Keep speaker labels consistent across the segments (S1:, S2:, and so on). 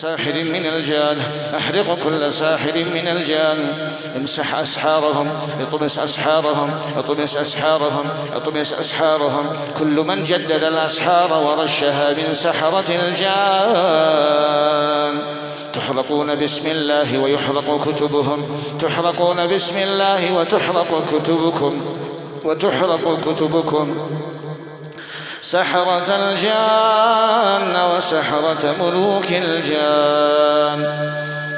S1: ساحر من الجان، أحرق كل ساحر من الجان، امسح أسحارهم، اطمس أسحارهم، اطمس أسحارهم، اطمس أسحارهم. كل من جدد الأسحار ورشها من سحرة الجان تحرقون بسم الله ويحرق كتبهم، تحرقون بسم الله وتحرق كتبكم، وتحرق كتبكم. سحرة الجان وسحرة ملوك الجان.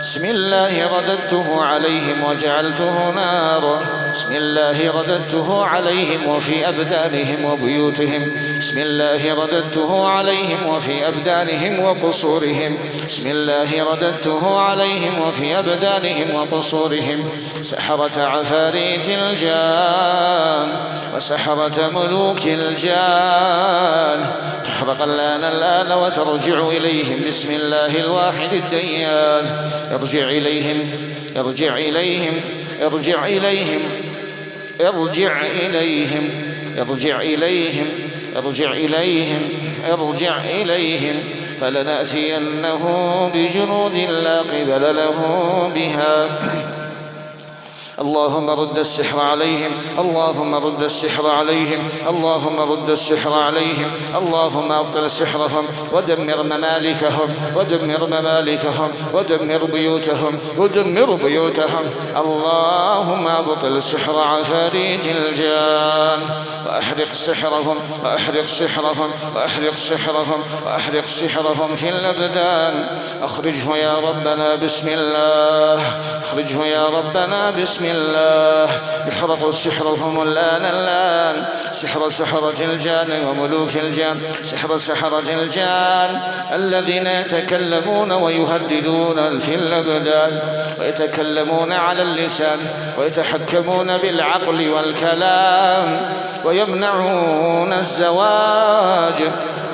S1: بسم الله رددته عليهم وجعلته نارا، بسم الله رددته عليهم وفي أبدانهم وبيوتهم، بسم الله رددته عليهم وفي أبدانهم وقصورهم، بسم الله رددته عليهم وفي أبدانهم وقصورهم. سحرة عفاريت الجان وسحرة ملوك الجان تحرق الآن وترجع إليهم بسم الله الواحد الديان. ارجع إليهم، ارجع إليهم، ارجع إليهم، ارجع إليهم، ارجع إليهم، ارجع إليهم، ارجع إليهم. فلنأتينه بجنود لا قبل له بها. اللهم رد السحر عليهم، اللهم رد السحر عليهم، اللهم رد السحر عليهم. اللهم أبطل سحرهم ودمر ممالكهم، ودمر ممالكهم، ودمر بيوتهم، ودمر بيوتهم. اللهم أبطل سحر عفاريت الجان وأحرق سحرهم، وأحرق سحرهم، وأحرق سحرهم، وأحرق سحرهم في الأبدان. أخرجه يا ربنا بسم الله، أخرجه يا ربنا بسم الله. يحرق سحرهم الآن سحر سحرة الجان وملوك الجان، سحر سحرة الجان الذين يتكلمون ويهددون في الأبدان، ويتكلمون على اللسان، ويتحكمون بالعقل والكلام، ويمنعون الزواج،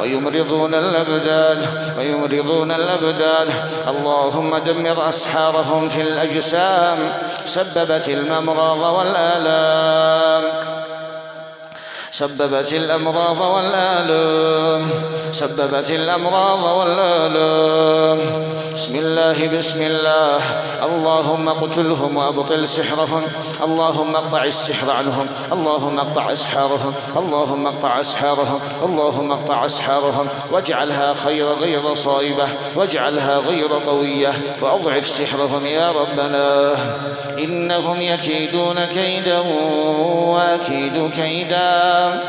S1: ويمرضون الأبدان، ويمرضون الأبدان. اللهم دمر أسحارهم في الأجسام، سببت الأمراض والآلام، سببت الأمراض والآلام، سببت الأمراض والآلام. بسم الله بسم الله. اللهم اقتلهم وأبطل سحرهم، اللهم اقطع السحر عنهم، اللهم اقطع أسحارهم، اللهم اقطع أسحارهم، اللهم اقطع أسحارهم. واجعلها غير صائبة، واجعلها غير قوية، وأضعف سحرهم يا ربنا. إنهم يكيدون كيدا وأكيد كيدا،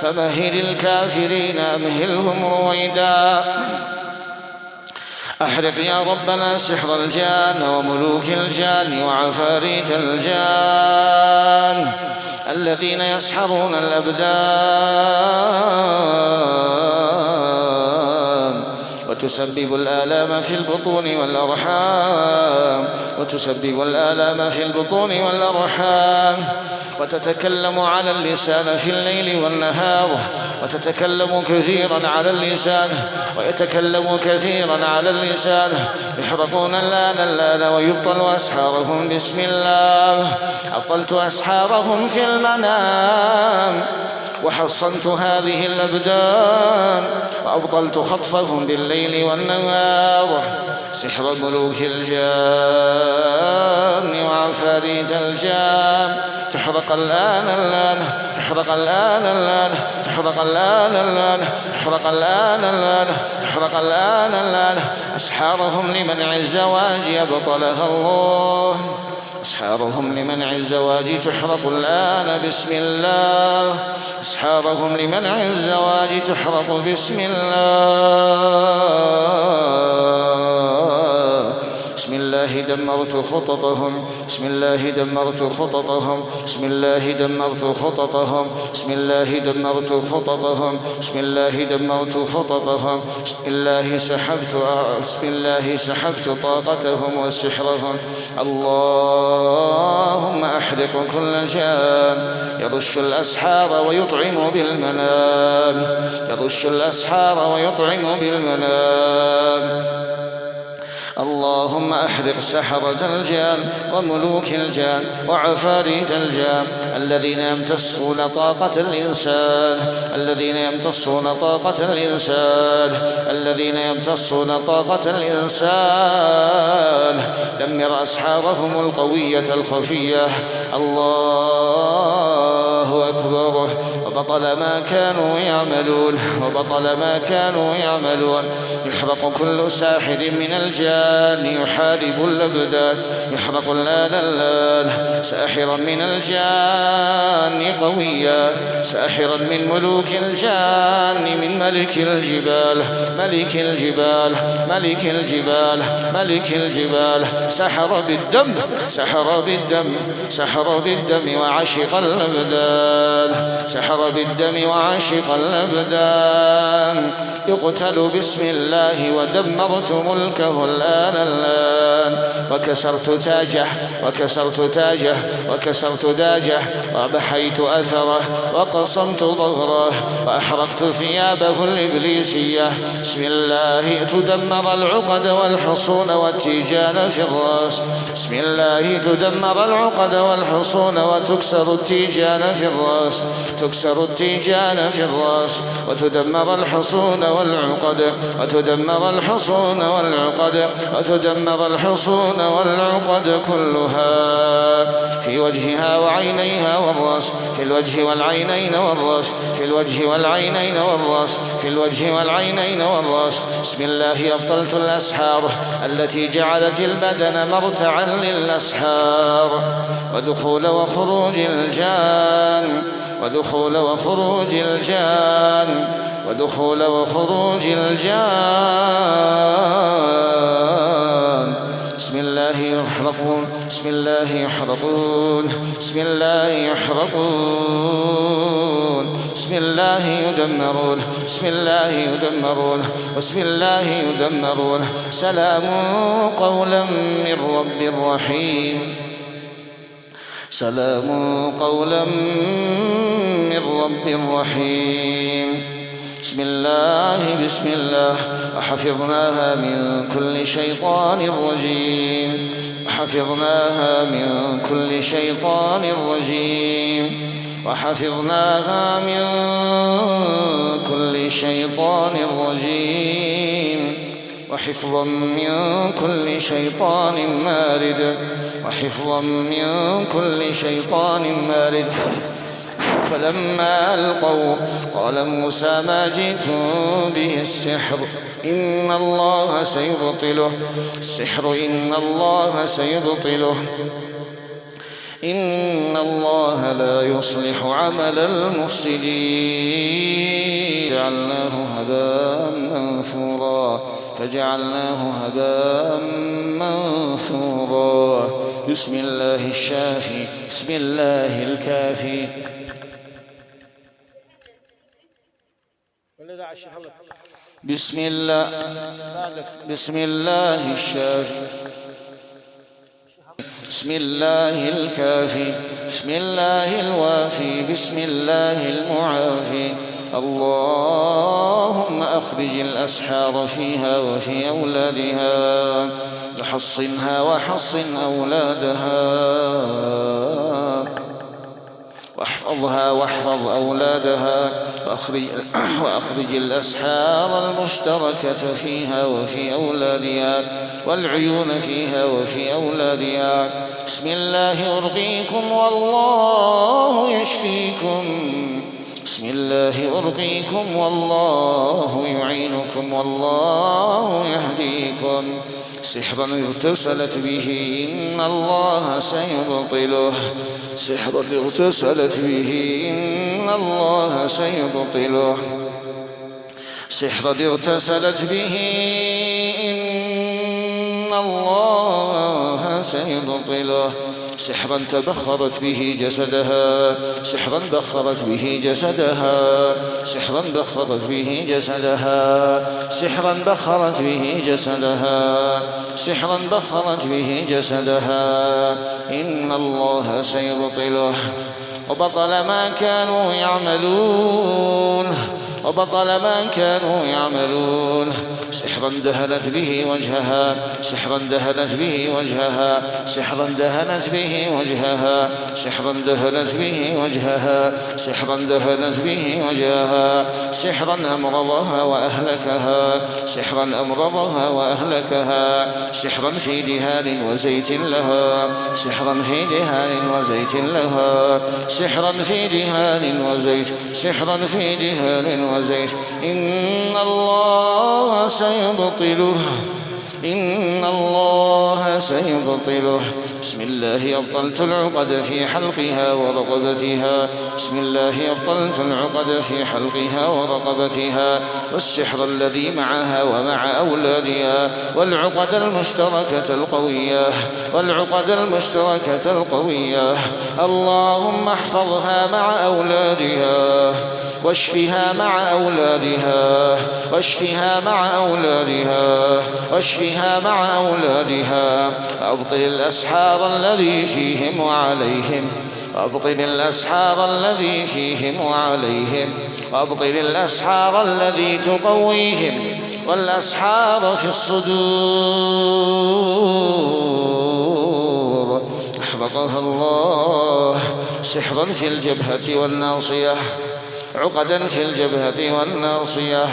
S1: فمهل الكافرين أمهلهم رويدا. أحرق يا ربنا سحر الجان وملوك الجان وعفاريت الجان الذين يسحرون الأبدان، وتسبب الآلام في البطون والأرحام، وتسبب الآلام في البطون والأرحام. وتتكلم على اللسان في الليل والنهار، وتتكلم كثيرا على اللسان، ويتكلم كثيرا على اللسان. يحرقون الآن ويبطل أسحارهم بسم الله. أبطلت أسحارهم في المنام، وحصنت هذه الأبدان، وأبطلت خطفهم بالليل والنهار. سحر ملوك الجان وعفاريت الجان تحرق الآن، تحرق الآن، تحرق الآن، تحرق الآن، تحرق الآن. أسحارهم لمنع الزواج أبطلها الله، أسحارهم لمنع الزواج تحرق الآن بسم الله. أسحارهم لمنع الزواج تحرق بسم الله. بسم الله دمرت خططهم، بسم الله دمرت خططهم، بسم الله دمرت خططهم، بسم الله دمرت خططهم، بسم الله دمرت خططهم. بسم الله سحبت طاقتهم وسحرهم. اللهم أحرق كل جان يرش الأسحار ويطعم بالمنام، يرش الأسحار ويطعم بالمنام. اللهم أحرق سحرة الجان وملوك الجان وعفاريت الجان الذين يمتصون طاقة الإنسان دمر أسحارهم القوية الخفية. الله أكبر. وبطل ما كانوا يعملون. يحرق كل ساحر من الجان يحارب الأبدان. يحرق الآن ساحرا من الجان قويا، ساحرا من ملوك الجان، من ملك الجبال سحر بالدم وعشق الأبدان. يقتل بسم الله ودمرت ملكه الآن. وكسرت تاجه وأبحيت أثره وقصمت ظهره وأحرقت ثيابه الإبليسية. بسم الله تدمر العقد والحصون والتيجان في الرأس. وتكسر التيجان في الرأس. وتدمر الحصون والعقد كلها في وجهها وعينيها والرأس. في الوجه والعينين والرأس. بسم الله أبطلت الأسحار التي جعلت البدن مرتعا للأسحار. ودخول وخروج الجان. بسم الله يحرقون. بسم الله يحرقون. بسم الله يدمرون. بسم الله يدمرون. سلام قولا من رب رحيم. بسم الله وحفظناها من كل شيطان رجيم. وحفظا من كل شيطان مارد. فلما ألقوا قال موسى ما جئتم به السحر إن الله سيبطله. إن الله لا يصلح عمل المفسدين. فجعلناه هباء منثورا. بسم الله الشافي. بسم الله الكافي. بسم الله الشافي. بسم الله الكافي. بسم الله الوافي. بسم الله المعافي. اللهم أخرج الأسحار فيها وفي أولادها وحصنها وحصن أولادها واحفظها واحفظ أولادها وأخرج الأسحار المشتركة فيها وفي أولادها والعيون فيها وفي أولادها. بسم الله أرقيكم والله يشفيكم. بسم الله أرقيكم والله يعينكم والله يهديكم. سحرا اغتسلت به إن الله سيبطله. سحرا اغتسلت به إن الله سيبطله. سحرا اغتسلت به إن الله سيبطله. سحرا تبخرت به جسدها. سحرا بخرت به جسدها. سحرا بخرت به جسدها. سحرا بخرت به جسدها. سحرا بخرت به جسدها. إن الله سيبطله. وبطل ما كانوا يعملون. وبطل ما كانوا يعملون. سحرا دهنت به وجهها، سحرا دهنت به وجهها، سحرا دهنت به وجهها، سحرا دهنت به وجهها، سحرا دهنت به وجهها، سحرا أمرضها وأهلكها، سحرا أمرضها وأهلكها، سحرا في دهان وزيت لها، سحرا في دهان وزيت لها، سحرا في دهان وزيت، سحرا في دهان وزيت. إن الله سيبطله، إن الله سيبطله. بسم الله أبطلت العقد في حلقها ورقبتها، بسم الله أبطلت العقد في حلقها ورقبتها، والسحر الذي معها ومع أولادها، والعقد المشتركة القوية، والعقد المشتركة القوية. اللهم احفظها مع أولادها، واشفها مع أولادها، واشفها مع أولادها، واشفها مع أولادها. أبطل الأسحار الذي فيهم وعليهم، وأبطل الأسحار الذي فيهم وعليهم، وأبطل الأسحار الذي تقويهم، والأسحار في الصدور أحرقها الله. سحرا في الجبهة والناصية، عقدا في الجبهة والناصية،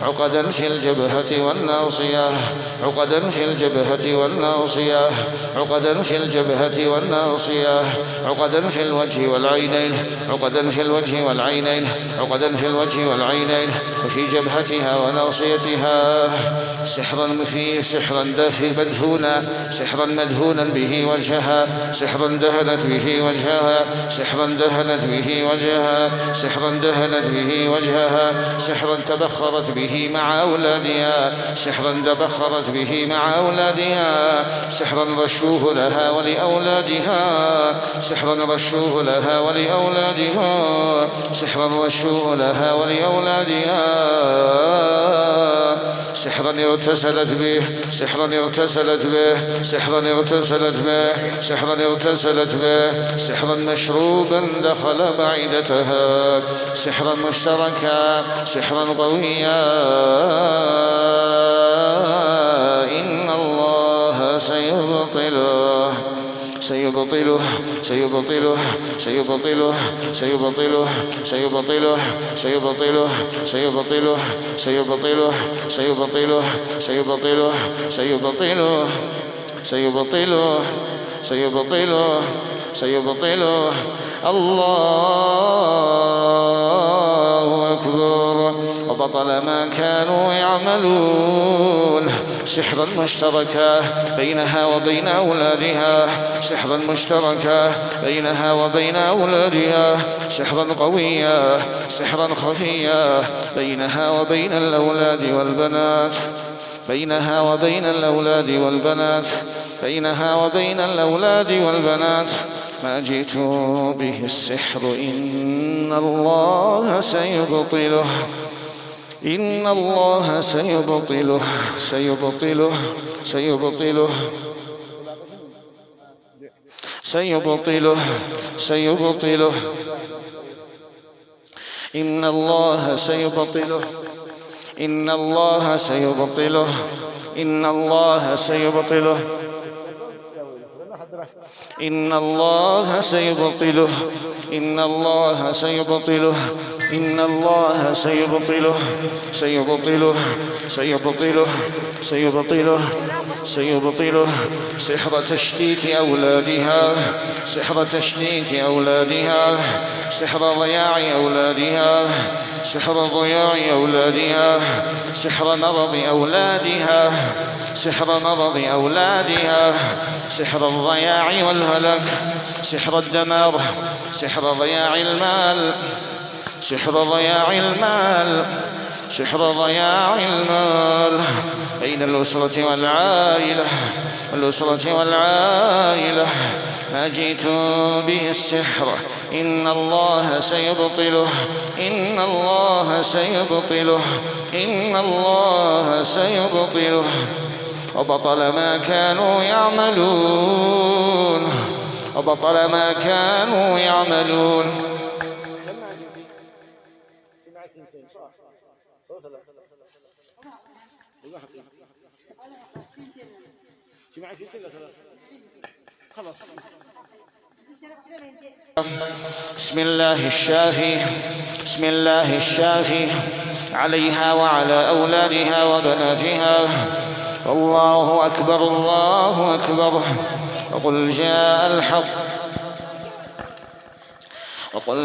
S1: عقدا في الجبهة والناصية، عقدا في الجبهة والناصية، عقدا في الجبهة والناصية، عقدا في الوجه والعينين، عقدا في الوجه والعينين، عقدا في الوجه والعينين، وفي جبهتها وناصيتها. سحرا فيه، سحرا دافي مدهونا، سحرا مدهونا به وجهها، سحرا دهنت به وجهها، سحرا دهنت به وجهها، سحرا دهنت به وجهها، سحرا تبخرت به مع أولادها، سحرا تبخرت به مع أولادها، سحرا رشوه لها ولأولادها، سحرا رشوه لها ولأولادها، سحرا رشوه لها ولأولادها. سحرا اغتسلت به، سحرا اغتسلت به، سحرا اغتسلت به، سحرا اغتسلت به، سحرا مشروبا دخل معدتها، سحرا مشتركا، سحرا قويا. إن الله سيبطله، سيبطله، سيبطله، سيبطله، سيبطله، سيبطله، سيبطله، سيبطله، سيبطله، سيبطله، سيبطله، سيبطله، سيبطله، سيبطله، سيبطله. الله أكبر. وبطل ما كانوا يعملون. سحرا مشتركا بينها وبين أولادها، سحرا مشتركا بينها وبين أولادها، سحرا قويا، سحرا خفيا بينها وبين الأولاد والبنات، بينها وبين الأولاد والبنات، بينها وبين الأولاد والبنات. ما جئت به السحر إن الله سيبطله، إن الله سيبطله، سيبطله، سيبطله، سيبطله، سيبطله. إن الله سيبطله، إن الله سيبطله، إن الله سيبطله، إن الله سيبطله، إن الله سيبطله، إن الله سيبطله، سيبطله، سيبطله، سيبطله، سيبطله. سحر تشتيت أولادها، سحر تشتيت أولادها، سحر ضياع أولادها، سحر ضياع أولادها، سحر مرض أولادها، سحر مرض أولادها، سحر الضياع والهلاك، سحر الدمار، سحر ضياع المال، سحر ضياع المال، سحر ضياع المال بين الأسرة والعائلة، الأسرة والعائلة. ما جئت به السحر إن الله سيبطله، إن الله سيبطله، إن الله سيبطله. وبطل ما كانوا يعملون، وبطل ما كانوا يعملون. بسم الله الشافي بسم الله الشافي عليها وعلى أولادها وبناتها. الله أكبر الله أكبر. وقل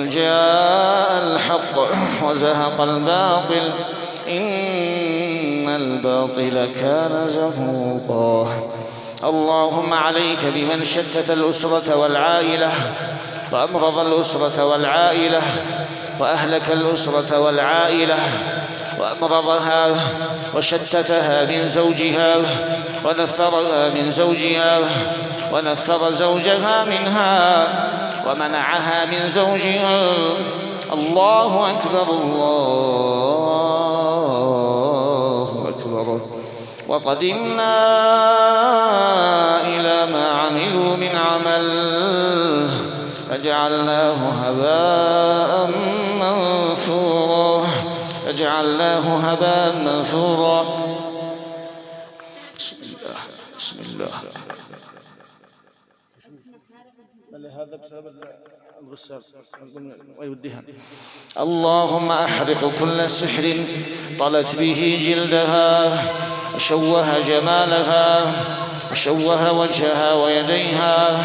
S1: جاء الحق وزهق الباطل إن الباطل كان زهوقا. اللهم عليك بمن شتت الأسرة والعائلة وأمرض الأسرة والعائلة وأهلك الأسرة والعائلة وأمرضها وشتتها من زوجها ونفرها من زوجها ونفر زوجها منها ومنعها من زوجها. الله أكبر الله أكبر. وقدمنا إلى ما عملوا من عمل فجعلناه هباء منثورا بسم الله بسم الله. هذا بسبب الغسال ويوديها. اللهم أحرق كل سحر طلت به جلدها وشوه جمالها وشوه وجهها ويديها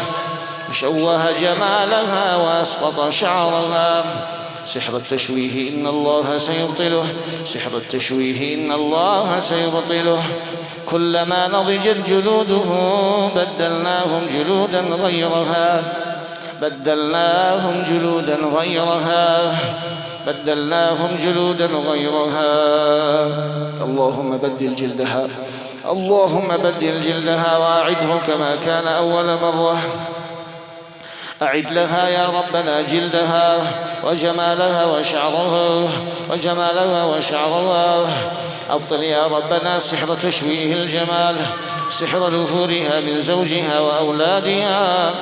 S1: وشوه جمالها وأسقط شعرها. سحر التشويه إن الله سيبطله. سحر التشويه إن الله سيبطله. كلما نضجت جلوده بدلناهم جلودا غيرها اللهم بدل جلدها وأعده كما كان أول مرة. أعد لها يا ربنا جلدها وجمالها وشعرها أبطل يا ربنا سحر تشويه الجمال، سحر نفورها من زوجها وأولادها،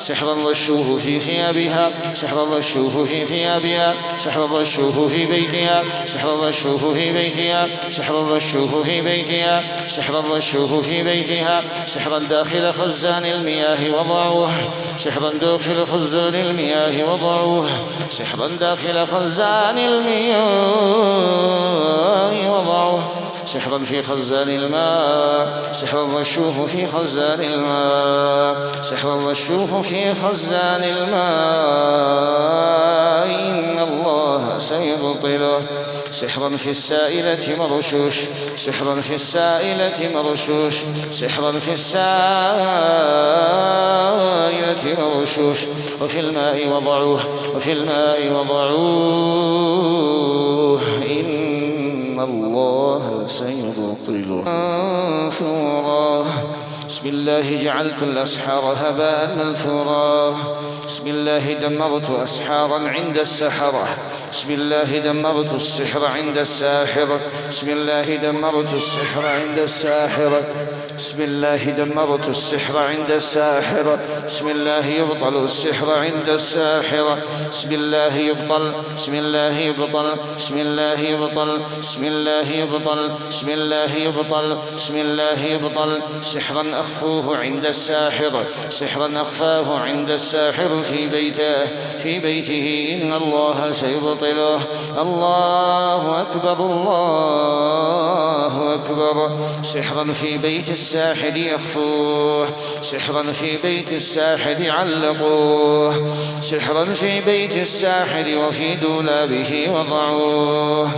S1: سحر رشوه في ثيابها، سحر رشوه في ثيابها، سحر رشوه في بيتها، سحر رشوه في بيتها، سحر رشوه في بيتها، سحر رشوه في بيتها، سحرا داخل خزان المياه وضعوه، سحرا داخل خزان المياه وضعوه، سحرا داخل خزان المياه وضعوه، سحرا في خزان الماء، سحرا رشوه في خزان الماء، سحرا رشوه في خزان الماء إن الله سيبطله. سحرا في السائلة مرشوش، سحرا في السائلة مرشوش، سحرا في السائلة مرشوش، وفي الماء وضعوه، وفي الماء وضعوه إن الله سيبطله. منثورا. بسم الله جعلت الأسحار هباء منثورا. بسم الله دمرت أسحارا عند السحرة. بسم الله دمرت السحر عند الساحرة. بسم الله دمرت السحر عند الساحرة. بسم الله دمرت السحر عند الساحرة. بسم الله يبطل السحر عند الساحرة. بسم الله يبطل، بسم الله يبطل، بسم الله يبطل، بسم الله يبطل، بسم الله يبطل، بسم الله يبطل. سحرا أخفوه عند الساحر، سحرا أخفاه عند الساحر في بيته إن الله سيبطله. الله أكبر الله أكبر. سحرا في بيت الساحر يخفوه، سحرا في بيت الساحر علقوه، سحرا في بيت الساحر وفي دولابه وضعوه.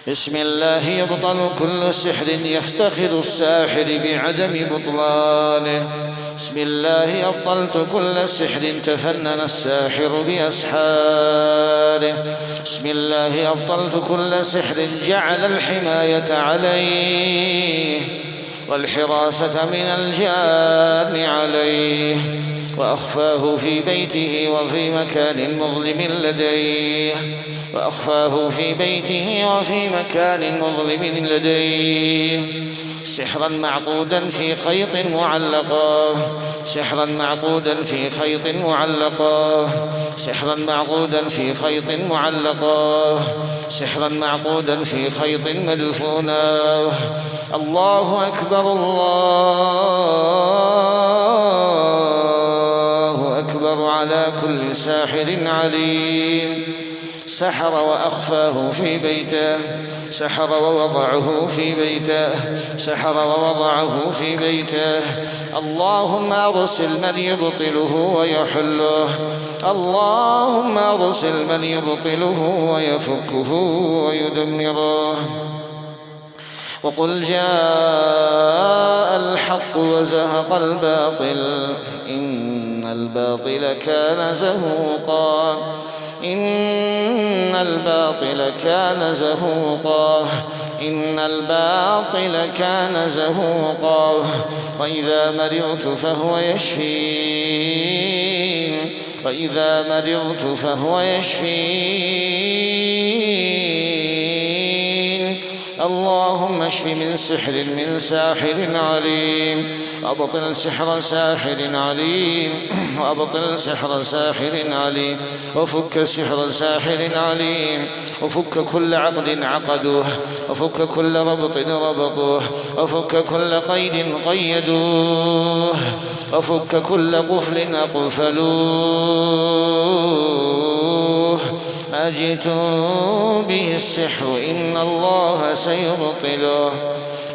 S1: بسم الله يبطل كل سحر يفتخر الساحر بعدم بطلانه. بسم الله أبطلت كل سحر تفنن الساحر بأسحاره. بسم الله أبطلت كل سحر جعل الحماية عليه والحراسة من الجان عليه، وأخفاه في بيته وفي مكان مظلم لديه، وأخفاه في بيته وفي مكان مظلم لديه، سحرا معقودا في خيط معلقا سحرا معقودا في خيط معلقا سحرا معقودا في خيط معلقا سحرا معقودا في خيط مدفونا الله أكبر الله أكبر على كل ساحر عليم سحر وأخفاه في بيته سحر ووضعه في بيته سحر ووضعه في بيته اللهم أرسل من يبطله ويحله اللهم أرسل من يبطله ويفكه ويدمره وقل جاء الحق وزهق الباطل إن الباطل كان زهوقا إن الباطل كان زهوقا إن الباطل كان زهوقا وإذا مرضت فهو يشفين وإذا مرضت فهو يشفين اللهم اشف من سحر من ساحر عليم وأبطل سحر ساحر عليم وأبطل سحر ساحر عليم وفك سحر ساحر عليم وفك كل عقد عقدوه وفك كل ربط ربطوه وفك كل قيد قيدوه وفك كل قفل أقفلوه ما جئتم به السحر إن الله سيبطله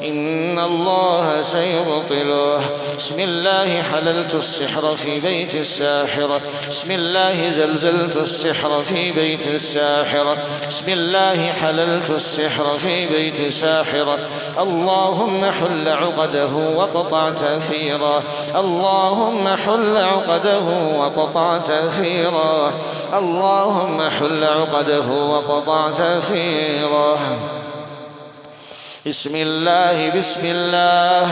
S1: إن الله سيبطله بسم الله حللت السحر في بيت الساحر بسم الله زلزلت السحر في بيت الساحر بسم الله حللت السحر في بيت ساحر اللهم حل عقده وقطع تأثيره اللهم حل عقده وقطع تأثيره اللهم حل عقده وقطع تأثيره بسم الله بسم الله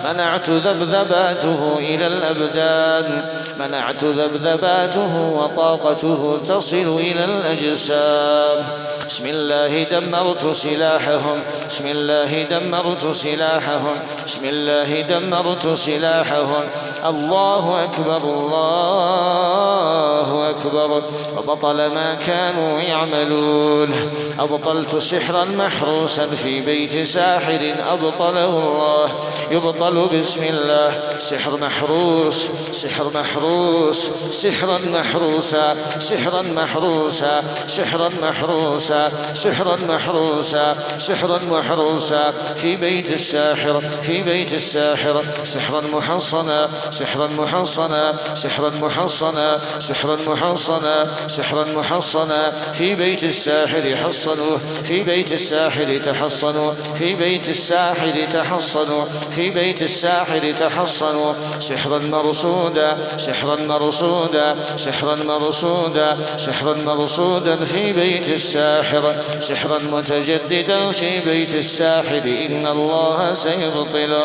S1: منعت ذبذباته إلى الأبدان منعت ذبذباته وطاقته تصل إلى الأجسام بسم الله دمرت سلاحهم بسم الله دمرت سلاحهم بسم الله دمرت سلاحهم الله أكبر الله أكبر وبطل ما كانوا يعملون أبطلت سحرا محروسا في بيت ساحر أبطله الله يبطل بسم الله سحر محروس سحر محروس سحرا محروسا سحرا محروسا سحرا محروسا سحرا محروسا سحرا محروسا في بيت الساحر في بيت الساحر سحرا محصنا سحرا محصنا سحرا محصنا سحرا محصنا سحرا محصنا في بيت الساحر حصنوا في بيت الساحر تحصنوا في بيت الساحر تحصنوا في بيت الساحر تحصنوا سحرا مرصودا سحرا مرصودا سحرا مرصودا سحرا مرصودا في بيت الساحر سحرا متجددا في بيت الساحر إن الله سيبطل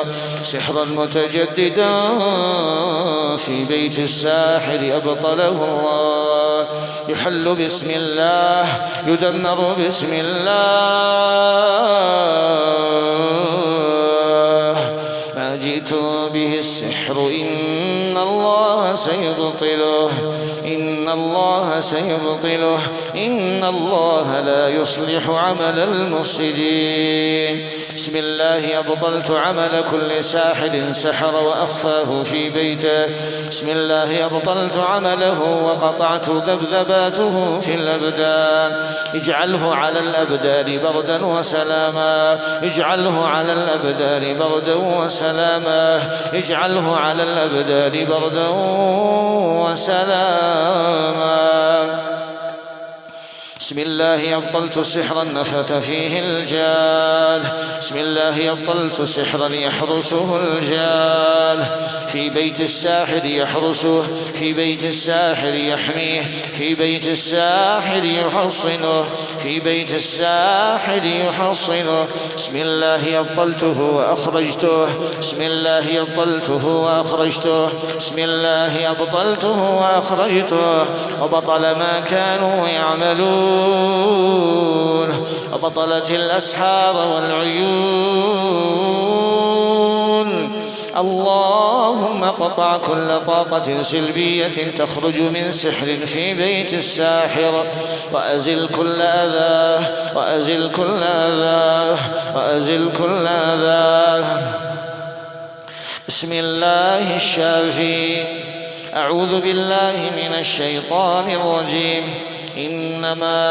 S1: سحرا متجددا في بيت الساحر أبطله الله يحل بسم الله يدمر بسم الله ما جئت به السحر إن الله سيبطله إن الله سيبطله إن الله لا يصلح عمل المفسدين بسم الله أبطلت عمل كل ساحر سحر وأخفاه في بيته بسم الله أبطلت عمله وقطعت ذبذباته في الأبدان اجعله على الأبدان بردا وسلاما اجعله على الأبدان بردا وسلاما اجعله على الأبدان بردا وسلاما بسم الله أبطلت سحرا نفث فيه الجان بسم الله أبطلت سحرا يحرسه الجان في بيت الساحر يحرسه في بيت الساحر يحميه في بيت الساحر يحصنه في بيت الساحر يحصنه بسم الله أبطلته وأخرجته بسم الله أبطلته وأخرجته بسم الله أبطلته وأخرجته وبطل ما كانوا يعملون وبطلت الأسحار والعيون اللهم قطع كل طاقة سلبية تخرج من سحر في بيت الساحر، وأزل كل أذاه وأزل كل أذاه وأزل كل أذاه. بسم الله الشافي. أعوذ بالله من الشيطان الرجيم. إنما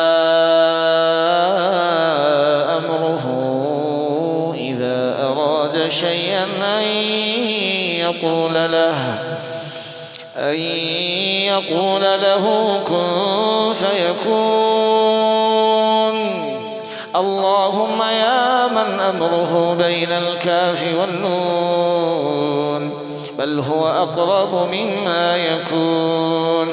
S1: أمره إذا أراد شيئا أن يقول له كن فيكون. اللهم يا من أمره بين الكاف والنون، بل هو أقرب مما يكون.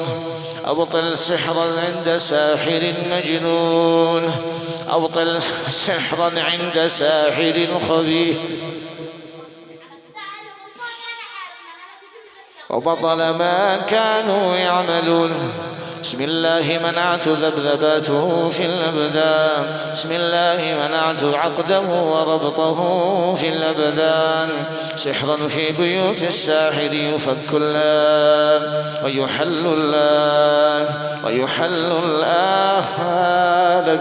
S1: أبطل سحرا عند ساحر مجنون، أبطل سحرا عند ساحر خبيث، وبطل ما كانوا يعملون. بسم الله منعت ذبذباته في الأبدان، بسم الله منعت عقده وربطه في الأبدان. سحرا في بيوت الساحر يفك اللان ويحل اللان ويحل الآن.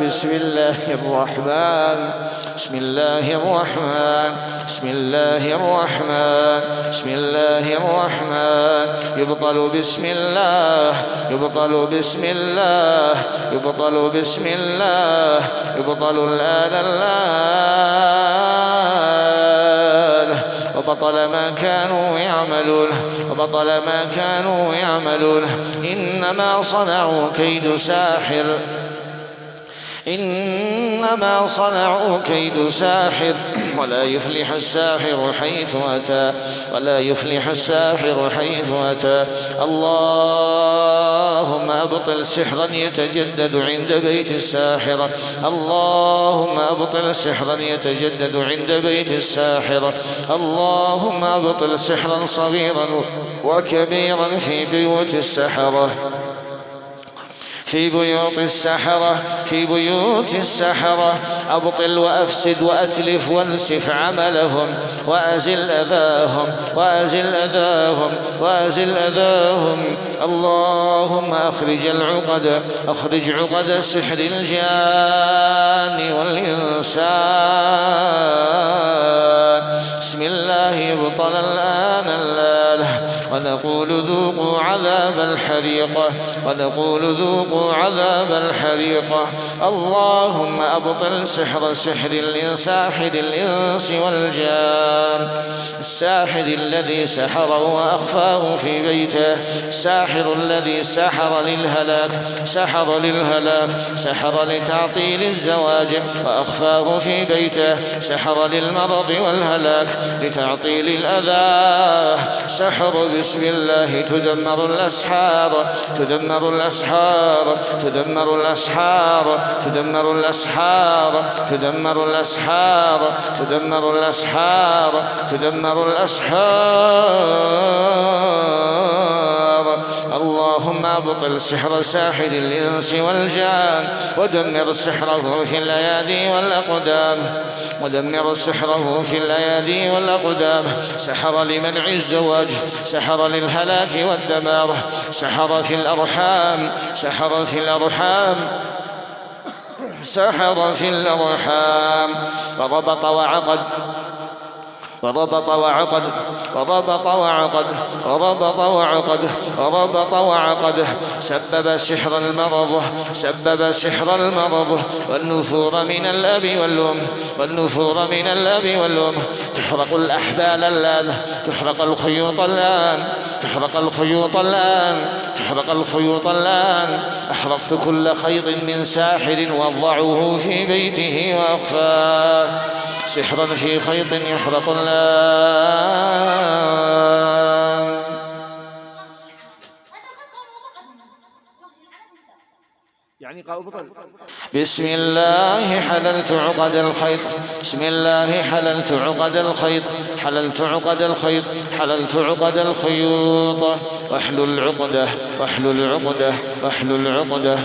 S1: بسم الله الرحمن بسم الله الرحمن بسم الله الرحمن بسم الله الرحمن. يبطل بسم الله يبطل بسم الله يبطل بسم الله يبطل الآن الآن. وبطل ما كانوا يعملون وبطل ما كانوا يعملون. إنما صنعوا كيد ساحر إنما صنعوا كيد ساحر ولا يفلح الساحر حيث أتى ولا يفلح الساحر حيث أتى. اللهم أبطل سحرا يتجدد عند بيت الساحرة. اللهم أبطل سحرا يتجدد عند بيت الساحرة. اللهم أبطل سحرا صغيرا وكبيرا في بيوت السحرة في بيوت السحرة في بيوت السحرة. أبطل وأفسد وأتلف وانسف عملهم وأزل أذاهم وأزل أذاهم وأزل أذاهم. اللهم أخرج عقد سحر الجان والإنسان. بسم الله يبطل الآن الليلة. ونقول ذوقوا عذاب الحريقة ونقول ذوقوا عذاب الحريقة. اللهم أبطل سحر ساحر الإنس والجان. الساحر الذي سحر وأخفاه في بيته، الساحر الذي سحر للهلاك سحر لتعطيل الزواج وأخفاه في بيته، سحر للمرض والهلاك لتعطيل الأذى. سحر بسم الله تدمر الأسحار تدمر الأسحار تدمر الأسحار تدمر الأسحار تدمر الأسحار تدمر الأسحار تدمر الأسحار. اللهم أبطل سحر ساحر الإنس والجان ودمر سحره في الأيادي والأقدام ودمر سحره في الأيادي والأقدام. سحر لمنع الزواج، سحر للهلاك والدمار، سحر في الأرحام سحر في الأرحام سحر في الأرحام. وربط وعقد وربط وعقد وربط وعقد وربط وعقد وربط وعقد. سبب سحر المرض والنفور من الأب والأم والنفور من الأب والأم. تحرق الأحبال الآن تحرق الخيوط الآن تحرق الخيوط الآن تحرق الخيوط الآن. أحرقت كل خيط من ساحر وضعه في بيته وأخفاه. سحرا في خيط يحرق الآن. بسم الله حللت عقد الخيط بسم الله حللت عقد الخيط حللت عقد الخيط حللت عقد الخيوط. واحلل عقده واحلل عقده واحلل عقده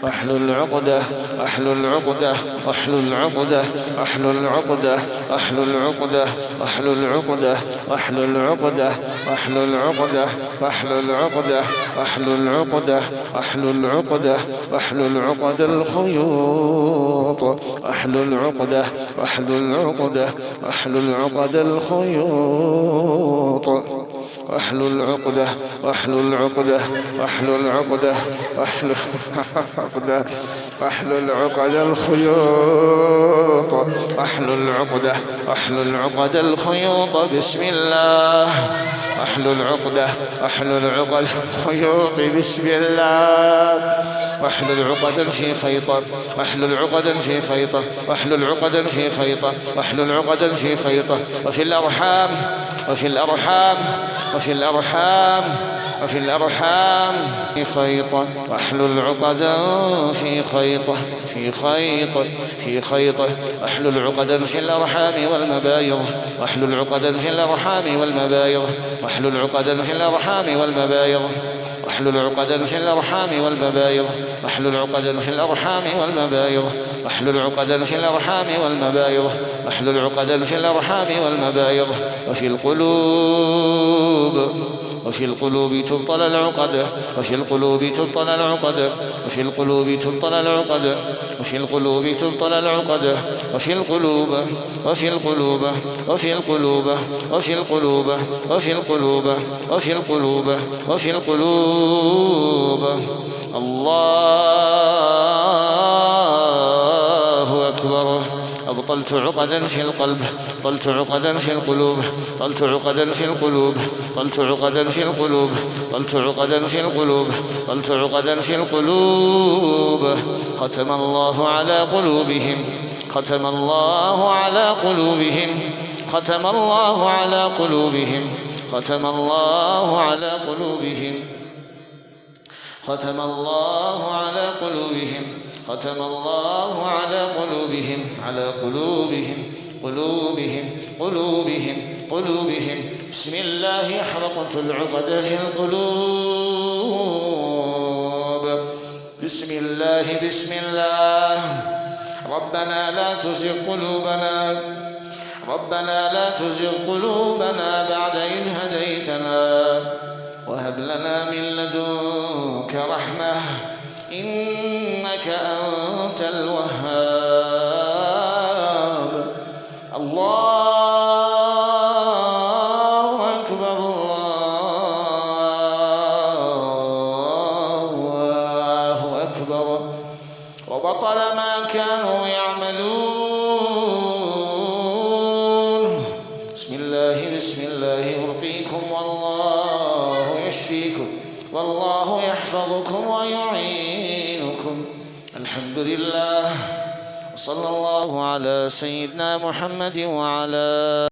S1: واحلل عقدة واحلل عقدة واحلل عقدة واحلل عقدة واحلل عقدة واحلل عقدة واحلل عقدة واحلل عقدة واحلل عقدة واحلل عقدة واحلل عقدة واحلل عقد الخيوط واحلل عقدة واحلل عقدة واحلل عقد الخيوط واحلل عقدة واحلل عقدة واحلل عقدة واحلل عقدة واحلل عقد الخيوط واحلل عقدة واحلل عقد الخيوط بسم الله واحلل عقدة واحلل عقد الخيوط بسم الله واحلل عقدا في خيطة واحلل عقدا في خيطة واحلل عقدا في خيطة واحلل عقدا في خيطة وفي الأرحام وفي الأرحام وفي الأرحام وفي الأرحام في خيطة واحلل عقدا في خيطة في خيطة في خيطة واحلل عقدا في الأرحام والمبايض واحلل عقدا في الأرحام والمبايض واحلل عقدا في الأرحام والمبايض واحلل عقدا في الأرحام والمبايض واحلل عقدا في الأرحام والمبايض واحلل عقدا في الأرحام والمبايض واحلل عقدا في الأرحام والمبايض وفي القلوب وفي القلوب تبطل العقد وفي القلوب تبطل العقد وفي القلوب تبطل العقد وفي القلوب تبطل العقد وفي القلوب وفي القلوب وفي القلوب وفي القلوب وفي القلوب وفي القلوب وفي القلوب الله أكبر أبطلت عقدا في القلب طلت عقدا في القلوب طلت عقدا في القلوب طلت عقدا في القلوب طلت عقدا في القلوب طلت عقدا في القلوب ختم الله على قلوبهم ختم الله على قلوبهم ختم الله على قلوبهم ختم الله على قلوبهم ختم الله على قلوبهم ختم الله على قلوبهم على قلوبهم قلوبهم قلوبهم قلوبهم بسم الله أحرقت العقد في القلوب بسم الله بسم الله ربنا لا تزغ قلوبنا ربنا لا تزغ قلوبنا بعد إذ هديتنا وهب لنا من لدنك رحمة إنك أنت الوهاب الله أكبر الله أكبر وبطل ما كانوا يعملون بسم الله أرقيكم والله يشفيكم والله يحفظكم ويعينكم الحمد لله وصلى الله على سيدنا محمد وعلى